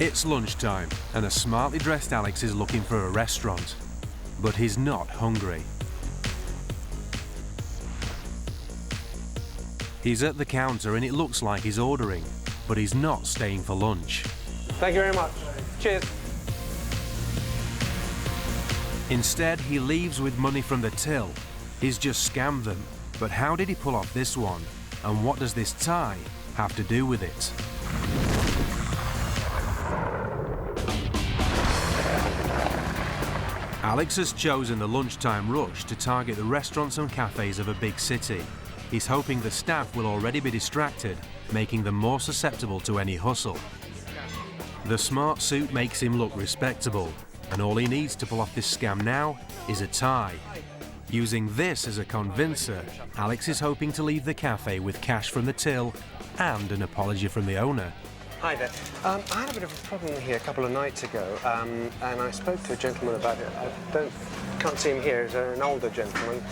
It's lunchtime, and a smartly dressed Alex is looking for a restaurant. But he's not hungry. He's at the counter and it looks like he's ordering, but he's not staying for lunch. Thank you very much. Cheers. Instead, he leaves with money from the till. He's just scammed them. But how did he pull off this one? And what does this tie have to do with it? Alex has chosen the lunchtime rush to target the restaurants and cafes of a big city. He's hoping the staff will already be distracted, making them more susceptible to any hustle. The smart suit makes him look respectable, and all he needs to pull off this scam now is a tie. Using this as a convincer, Alex is hoping to leave the cafe with cash from the till and an apology from the owner. Hi there. I had a bit of a problem here a couple of nights ago, and I spoke to a gentleman about it. I can't see him here. He's an older gentleman.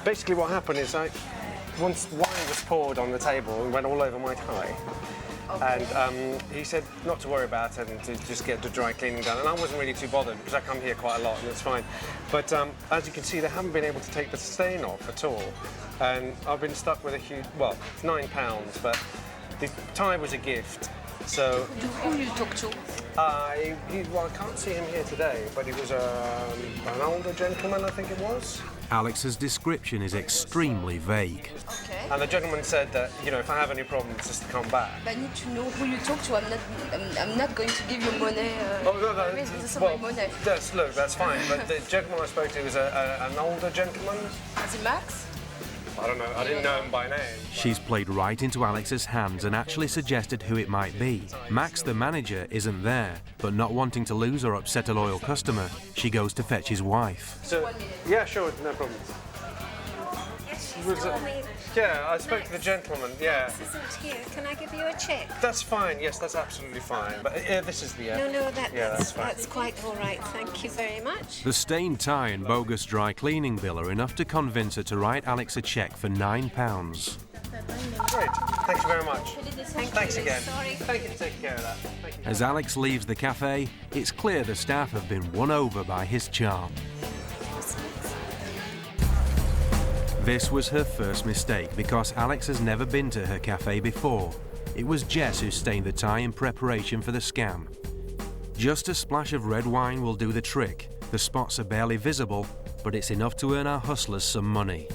Basically, what happened is once wine was poured on the table and went all over my tie. Okay. And he said not to worry about it and to just get the dry cleaning done. And I wasn't really too bothered because I come here quite a lot and it's fine. But as you can see, they haven't been able to take the stain off at all. And I've been stuck with a huge, well, it's £9, but the tie was a gift. So who you talk to? Well, I can't see him here today, but he was an older gentleman, I think it was. Alex's description is extremely vague. Okay. And the gentleman said that, you know, if I have any problems, just to come back. I need to know who you talk to. I'm not going to give you money. Oh, no, well, money. Look, that's fine. But the gentleman I spoke to was an older gentleman. Is it Max? I don't know. I didn't know him by name. She's played right into Alex's hands and actually suggested who it might be. Max, the manager, isn't there, but not wanting to lose or upset a loyal customer, she goes to fetch his wife. So, yeah, sure, no problem. Yeah, I spoke to the gentleman, yeah. This isn't here. Can I give you a check? That's fine, yes, that's absolutely fine. But this is the... No, that's fine. That's quite all right. Thank you very much. The stained tie and bogus dry cleaning bill are enough to convince her to write Alex a cheque for £9. Great, thank you very much. Thanks again. Sorry. Thank you for taking care of that. Thank you. As Alex leaves the cafe, it's clear the staff have been won over by his charm. This was her first mistake because Alex has never been to her cafe before. It was Jess who stained the tie in preparation for the scam. Just a splash of red wine will do the trick. The spots are barely visible, but it's enough to earn our hustlers some money.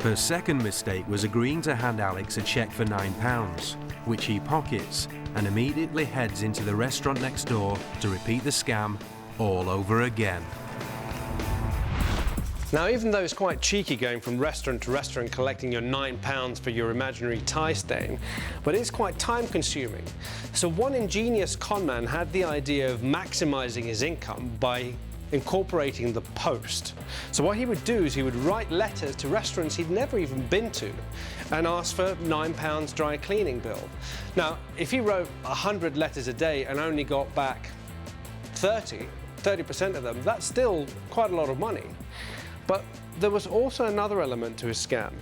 Her second mistake was agreeing to hand Alex a cheque for £9, which he pockets and immediately heads into the restaurant next door to repeat the scam all over again. Now, even though it's quite cheeky going from restaurant to restaurant collecting your £9 for your imaginary tie stain, but it's quite time-consuming. So one ingenious conman had the idea of maximising his income by incorporating the post. So what he would do is he would write letters to restaurants he'd never even been to and ask for £9 dry cleaning bill. Now, if he wrote 100 letters a day and only got back 30% of them, that's still quite a lot of money. But there was also another element to his scam.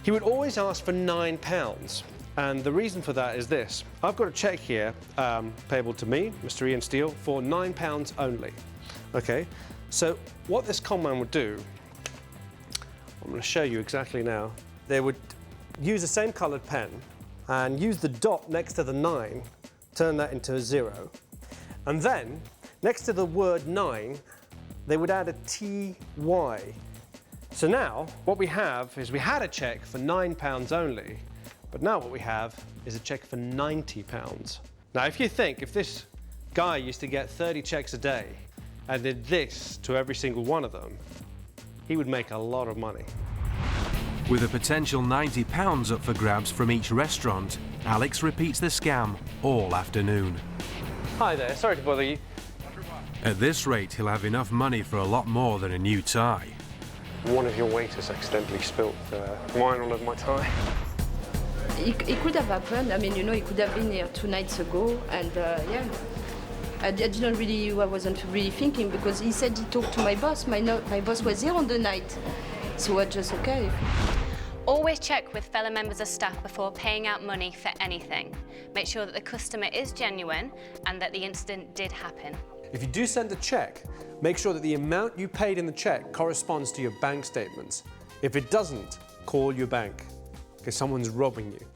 He would always ask for £9, and the reason for that is this. I've got a cheque here, payable to me, Mr. Ian Steele, for £9 only. Okay, so what this conman would do, I'm going to show you exactly now. They would use the same coloured pen and use the dot next to the 9, turn that into a 0, and then next to the word 9, they would add a TY. So now, what we have is we had a cheque for £9 only, but now what we have is a cheque for £90. Now, if you think, if this guy used to get 30 cheques a day and did this to every single one of them, he would make a lot of money. With a potential £90 up for grabs from each restaurant, Alex repeats the scam all afternoon. Hi there, sorry to bother you. At this rate, he'll have enough money for a lot more than a new tie. One of your waiters accidentally spilt wine all over my tie. It could have happened. I mean, you know, he could have been here 2 nights ago, and yeah. I wasn't really thinking because he said he talked to my boss. My boss was here on the night, so I just okay. Always check with fellow members of staff before paying out money for anything. Make sure that the customer is genuine and that the incident did happen. If you do send a cheque, make sure that the amount you paid in the cheque corresponds to your bank statements. If it doesn't, call your bank, because someone's robbing you.